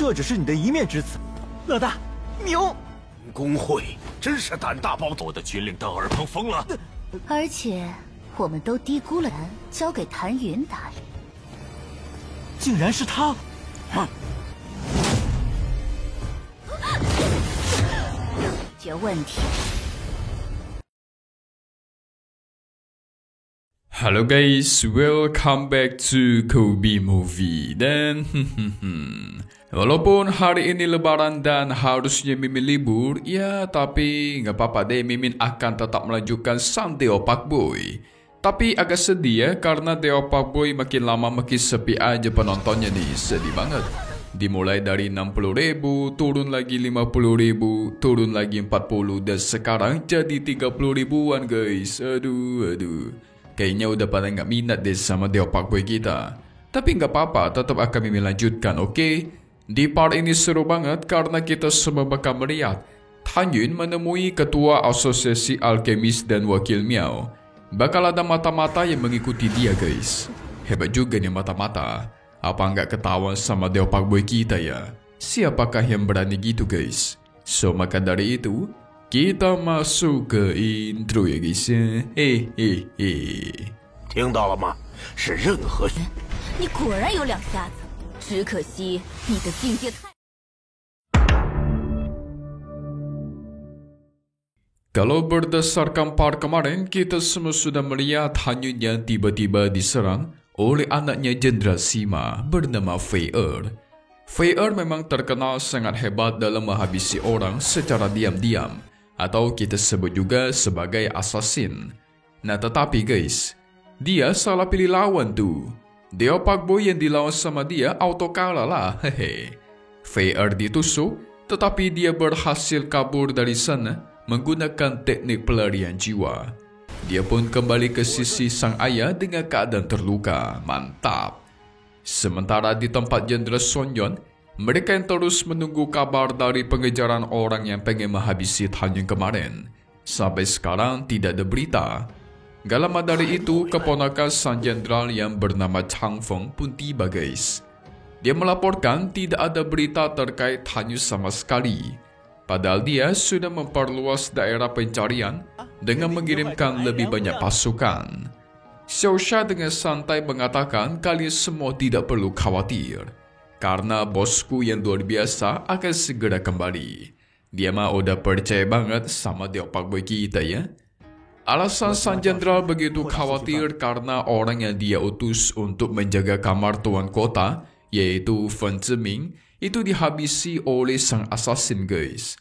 这只是你的一面之词。老大，牛！工会真是胆大包天，我的军令邓尔鹏疯了。而且我们都低估了交给谭云打理，竟然是他！解决问题。Halo guys, welcome back to Kobe Movie. Dan walaupun hari ini lebaran dan harusnya Mimin libur, ya tapi nggak apa-apa deh, Mimin akan tetap melanjutkan sang Deo Pak Boy. Tapi agak sedih ya, karena Deo Pak Boy makin lama makin sepi aja penontonnya nih, sedih banget. Dimulai dari 60.000, turun lagi 50.000, turun lagi 40, dan sekarang jadi 30 ribuan guys. Aduh. Kayaknya udah pada nggak minat deh sama Deo Pak Boy kita. Tapi nggak apa-apa, tetap akan Mimin lanjutkan, oke? Di part ini seru banget karena kita semua bakal melihat Han Yun menemui ketua asosiasi alkemis dan wakil Miao. Bakal ada mata-mata yang mengikuti dia guys. Hebat juga nih mata-mata. Apa nggak ketahuan sama Deo Pak Boy kita ya? Siapakah yang berani gitu guys? So maka dari itu, kita masuk ke intro ya guys ya. 听到了吗？是任何。你果然有两下子，只可惜你的境界太。Kalau berdasarkan part kemarin, kita semua sudah melihat Han Yun yang tiba-tiba diserang oleh anaknya Jenderal Sima bernama Fei Er. Fei Er memang terkenal sangat hebat dalam menghabisi orang secara diam-diam, atau kita sebut juga sebagai assassin. Nah tetapi guys, dia salah pilih lawan tuh. Deo Pak Boy yang dilawan sama dia auto kalah lah, hehe. Fei Er ditusuk, tetapi dia berhasil kabur dari sana menggunakan teknik pelarian jiwa. Dia pun kembali ke sisi sang ayah dengan keadaan terluka, mantap. Sementara di tempat Jenderal Son Yon, mereka yang terus menunggu kabar dari pengejaran orang yang pengen menghabisi Han Yun kemarin. Sampai sekarang tidak ada berita. Gak lama dari itu, keponakan sang jenderal yang bernama Chang Feng pun tiba guys. Dia melaporkan tidak ada berita terkait Han Yun sama sekali. Padahal dia sudah memperluas daerah pencarian dengan mengirimkan lebih banyak pasukan. Xiao Sha dengan santai mengatakan kalian semua tidak perlu khawatir, karena bosku yang luar biasa akan segera kembali. Dia mah udah percaya banget sama Deo Pak Boy kita ya. Alasan sang jenderal begitu khawatir karena orang yang dia utus untuk menjaga kamar tuan kota, yaitu Fen Ziming, itu dihabisi oleh sang assassin guys.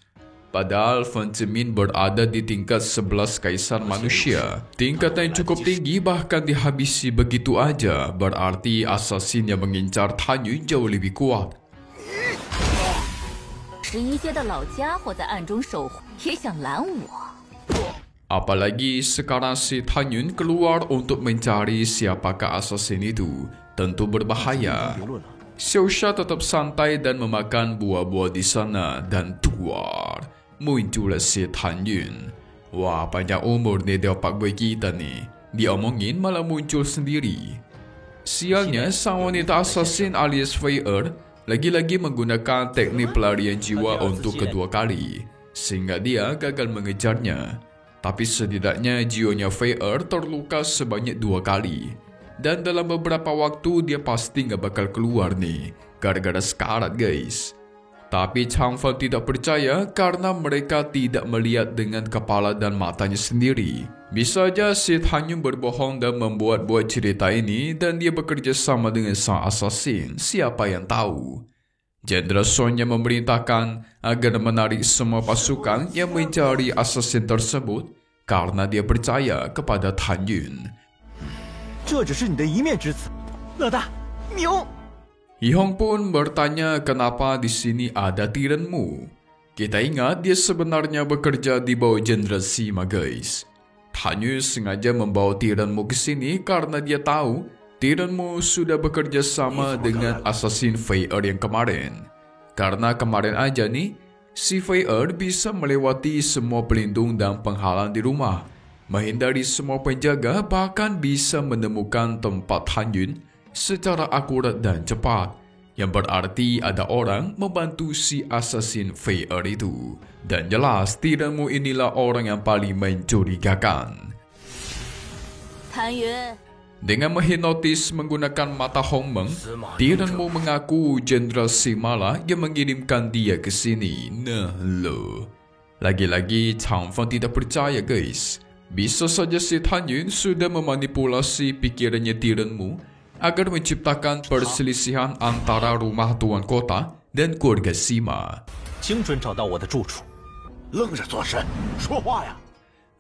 Padahal Fen Ziming berada di tingkat 11 kaisar manusia. Tingkat yang cukup tinggi, bahkan dihabisi begitu aja. Berarti assassin yang mengincar Han Yun jauh lebih kuat. 11阶的老家伙在暗中守护，也想拦我。 Apalagi sekarang si Han Yun keluar untuk mencari siapakah assassin itu. Tentu berbahaya. Xiao Sha tetap santai dan memakan buah-buah di sana. Dan tuar, muncullah si Han Yun. Wah, panjang umur nih Deo Pak Boy kita nih. Diomongin malah muncul sendiri. Sialnya sang wanita assassin alias Fei Er lagi-lagi menggunakan teknik pelarian jiwa untuk kedua kali, sehingga dia gagal mengejarnya. Tapi setidaknya jiwanya Fei Er terluka sebanyak 2 kali. Dan dalam beberapa waktu dia pasti nggak bakal keluar nih, gara-gara sekarat guys. Tapi Chang Feng tidak percaya karena mereka tidak melihat dengan kepala dan matanya sendiri. Bisa aja si Han Yun berbohong dan membuat-buat cerita ini dan dia bekerja sama dengan sang assassin, siapa yang tahu. Jenderal Son yang memerintahkan agar menarik semua pasukan yang mencari assassin tersebut karena dia percaya kepada Han Yun. 这只是你的一面之词，老大，牛！ Yihong pun bertanya kenapa di sini ada tiranmu. Kita ingat dia sebenarnya bekerja di bawah Jenderal Sima guys. Han Yun sengaja membawa tiranmu ke sini karena dia tahu tiranmu sudah bekerja sama dengan assassin Fei Er yang kemarin. Karena kemarin aja nih, si Fei Er bisa melewati semua pelindung dan penghalang di rumah, menghindari semua penjaga, bahkan bisa menemukan tempat Han Yun secara akurat dan cepat. yang berarti ada orang membantu si assassin Fei Er itu. Dan jelas tiranmu inilah orang yang paling mencurigakan.谭云， Dengan menghipnotis menggunakan mata Hong Meng, tiranmu mengaku Jenderal Sima lah yang mengirimkan dia ke sini. Nah lo. Lagi-lagi Chang Feng tidak percaya guys. Bisa saja si Tan Yun sudah memanipulasi pikirannya tiranmu agar menciptakan perselisihan antara rumah tuan kota dan keluarga Sima. 精准找到我的住处。愣着做甚？说话呀！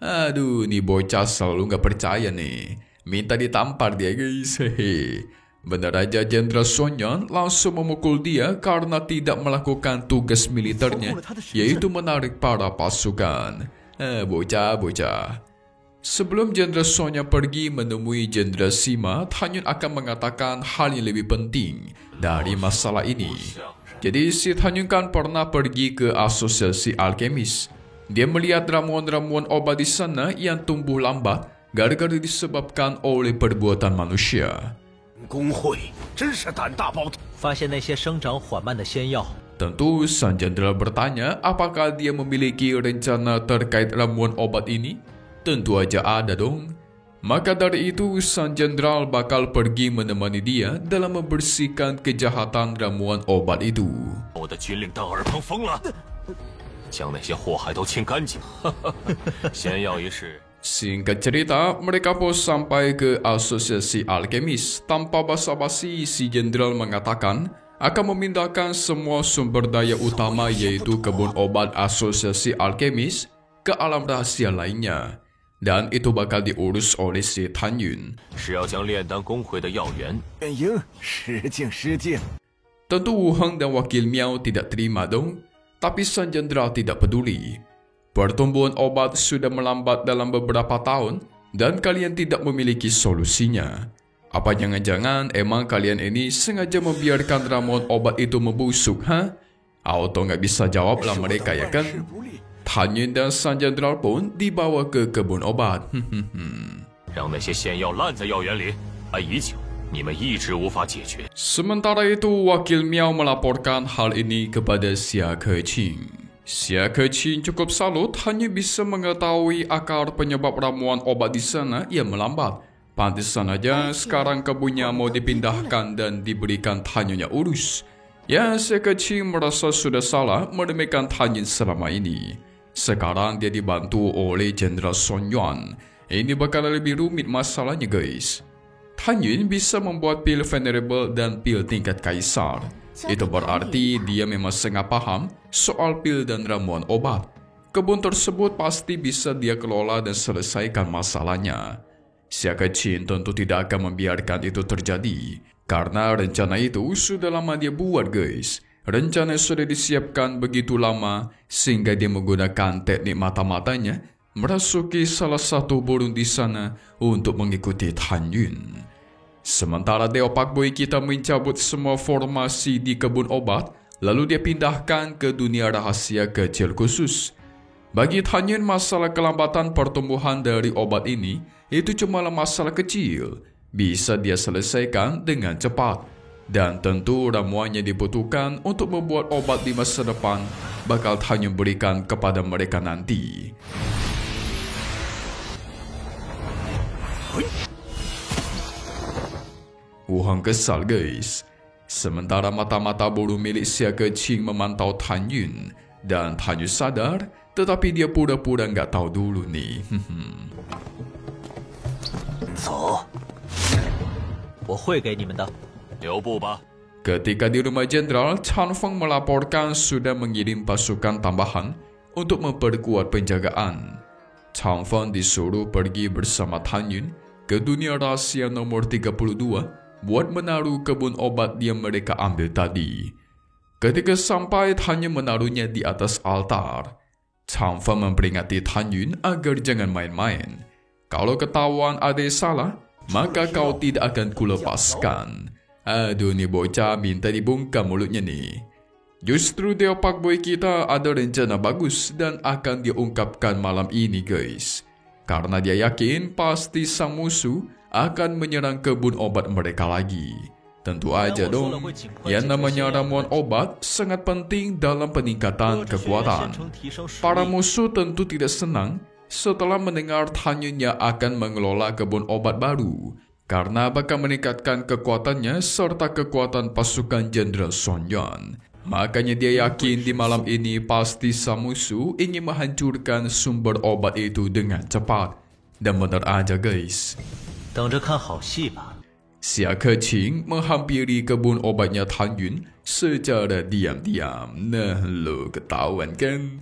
Aduh, nih bocah selalu nggak percaya nih. Minta ditampar dia guys. Hehe. Benar aja Jenderal Sun Yuan langsung memukul dia karena tidak melakukan tugas militernya, yaitu menarik para pasukan. Bocah. Sebelum Jenderal Sun Yuan pergi menemui Jenderal Sima, Tan Yun akan mengatakan hal yang lebih penting dari masalah ini. Jadi si Tan Yun kan pernah pergi ke asosiasi alkemis. Dia melihat ramuan-ramuan obat di sana yang tumbuh lambat gara-gara disebabkan oleh perbuatan manusia. 工会真是胆大包天！ 发现那些生长缓慢的仙药， Tentu sang jenderal bertanya apakah dia memiliki rencana terkait ramuan obat ini? Tentu aja ada dong. Maka dari itu sang jenderal bakal pergi menemani dia dalam membersihkan kejahatan ramuan obat itu. 我的军令邓尔鹏疯了，将那些祸害都清干净。仙药一事， Singkat cerita, mereka pun sampai ke asosiasi alkemis. Tanpa basa-basi, si jenderal mengatakan akan memindahkan semua sumber daya utama yaitu kebun obat asosiasi alkemis ke alam rahasia lainnya. Dan itu bakal diurus oleh si Tan Yun. 是要将炼丹工会的药源 远迎，失敬失敬。 Tentu Wu Heng dan Wakil Miao tidak terima dong, tapi sang jenderal tidak peduli. Pertumbuhan obat sudah melambat dalam beberapa tahun dan kalian tidak memiliki solusinya. Apa jangan-jangan emang kalian ini sengaja membiarkan ramuan obat itu membusuk, ha? Auto nggak bisa jawablah mereka ya kan? Tan Yun dan sang jenderal pun dibawa ke kebun obat. 让那些仙药烂在药园里，已经你们一直无法解决。 Sementara itu, Wakil Miao melaporkan hal ini kepada Xia Keqing. Xia Keqing cukup salut hanya bisa mengetahui akar penyebab ramuan obat di sana yang melambat. Pantesan aja sekarang kebunnya mau dipindahkan dan diberikan Tan Yun yang urus. Ya, Xia Keqing merasa sudah salah meremehkan Tan Yun selama ini. Sekarang dia dibantu oleh Jenderal Sun Yuan. Ini bakal lebih rumit masalahnya guys. Tan Yun bisa membuat pil venerable dan pil tingkat kaisar. Itu berarti dia memang sangat paham soal pil dan ramuan obat. Kebun tersebut pasti bisa dia kelola dan selesaikan masalahnya. Xia Keqing tentu tidak akan membiarkan itu terjadi. Karena rencana itu sudah lama dia buat guys. Rencana sudah disiapkan begitu lama sehingga dia menggunakan teknik mata-matanya merasuki salah satu burung di sana untuk mengikuti Tan Yun. Sementara Deo Pak Boy kita mencabut semua formasi di kebun obat, lalu dia pindahkan ke dunia rahasia kecil khusus. Bagi Tan Yun, masalah kelambatan pertumbuhan dari obat ini itu cuma masalah kecil, bisa dia selesaikan dengan cepat. Dan tentu ramuannya dibutuhkan untuk membuat obat di masa depan bakal Tan Yun berikan kepada mereka nanti. Wu Heng kesal guys. Sementara mata-mata burung milik Xia Keqing memantau Tan Yun. Dan Tan Yun sadar, tetapi dia pura-pura nggak tahu dulu nih. 走，我会给你们的。 留步吧。 Ketika di rumah jenderal, Chan Feng melaporkan sudah mengirim pasukan tambahan untuk memperkuat penjagaan. Chan Feng disuruh pergi bersama Tan Yun ke dunia rahasia nomor 32 buat menaruh kebun obat yang mereka ambil tadi. Ketika sampai, Tan Yun menaruhnya di atas altar. Chan Feng memperingati Tan Yun agar jangan main-main. Kalau ketahuan ada yang salah, maka kau tidak akan kulepaskan. Aduh, nih bocah minta dibungkam mulutnya nih. Justru Deo Pak Boy kita ada rencana bagus dan akan diungkapkan malam ini guys. Karena dia yakin pasti sang musuh akan menyerang kebun obat mereka lagi. Tentu aja dong, yang namanya ramuan obat sangat penting dalam peningkatan kekuatan. Para musuh tentu tidak senang setelah mendengar Tan Yunnya akan mengelola kebun obat baru, karena bakal meningkatkan kekuatannya serta kekuatan pasukan Jenderal Sun Yuan. Makanya dia yakin di malam ini pasti sang musuh ingin menghancurkan sumber obat itu dengan cepat. Dan benar aja guys. 等着看好戏吧。 Xia Keqing menghampiri kebun obatnya Tan Yun secara diam-diam. Nah, lo ketahuan kan?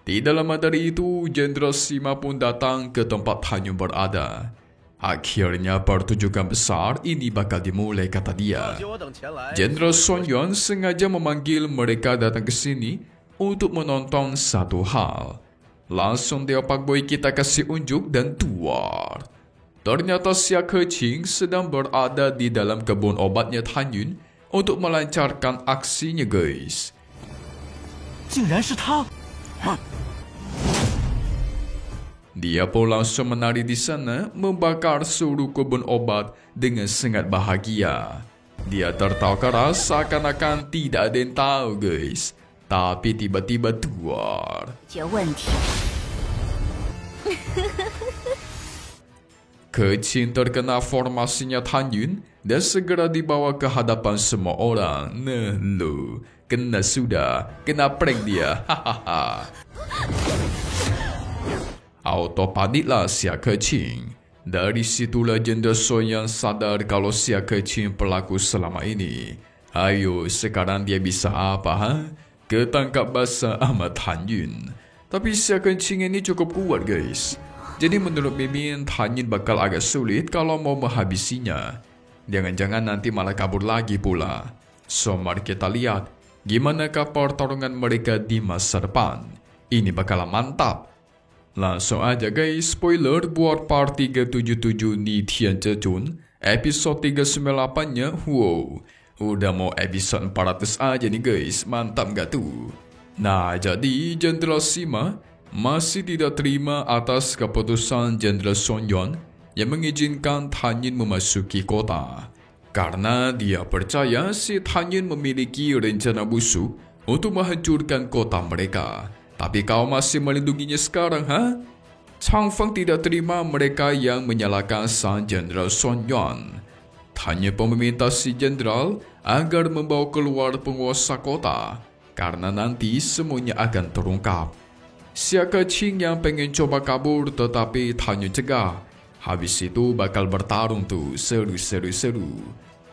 Tidak lama dari itu, Jenderal Sima pun datang ke tempat Tan Yun berada. Akhirnya pertunjukan besar ini bakal dimulai, kata dia. Jenderal Sun Yuan sengaja memanggil mereka datang ke sini untuk menonton satu hal. Langsung dia Pak Boy kita kasih unjuk dan tuar. Ternyata Xia Keqing sedang berada di dalam kebun obatnya Tan Yun untuk melancarkan aksinya guys. 竟然是他！ Dia pun langsung menari di sana, membakar seluruh kebun obat dengan sangat bahagia. Dia tertawa keras seakan-akan tidak ada yang tahu guys. Tapi tiba-tiba tuar. 解问题。 Keqing terkena formasinya Tan Yun dan segera dibawa ke hadapan semua orang. Nah lo, kena sudah, kena prank dia. Hahaha. Auto paniklah Xia Keqing. Dari situlah Jenderal Sun Yuan sadar kalau Xia Keqing pelaku selama ini. Ayo, sekarang dia bisa apa ha? Ketangkap basah sama Tan Yun. Tapi Xia Keqing ini cukup kuat guys. Jadi menurut Mimin, Tan Yun bakal agak sulit kalau mau menghabisinya. Jangan-jangan nanti malah kabur lagi pula. So, mari kita lihat gimana pertarungan mereka di masa depan. Ini bakal mantap. Langsung aja guys, spoiler buat part 377 Ni Tian Zhejun. Episode 398-nya, wow. Udah mau episode 400 aja nih guys, mantap gak tuh? Nah, jadi Jenderal Sima masih tidak terima atas keputusan Jenderal Sun Yuan yang mengizinkan Tan Yun memasuki kota. Karena dia percaya si Tan Yun memiliki rencana busuk untuk menghancurkan kota mereka. Tapi kau masih melindunginya sekarang, ha? Chang Feng tidak terima mereka yang menyalahkan sang Jenderal Sun Yuan. Tan Yun pun meminta si Jenderal agar membawa keluar penguasa kota, karena nanti semuanya akan terungkap. Xia Keqing yang pengen coba kabur tetapi Tan Yun cegah. Habis itu bakal bertarung tuh, seru.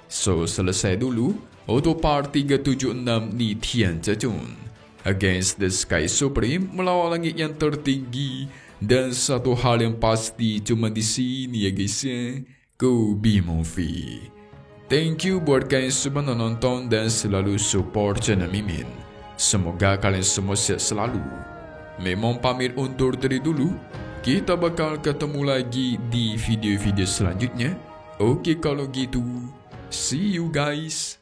So, selesai dulu untuk part 376 Ni Tian Zhejun. Against the Sky Supreme, melawan langit yang tertinggi. Dan satu hal yang pasti cuma di sini ya guys ya. Go Be Movie. Thank you buat kalian semua nonton dan selalu support channel Mimin. Semoga kalian semua sehat selalu. Memang pamit undur diri dulu. Kita bakal ketemu lagi di video-video selanjutnya. Oke kalau gitu. See you guys.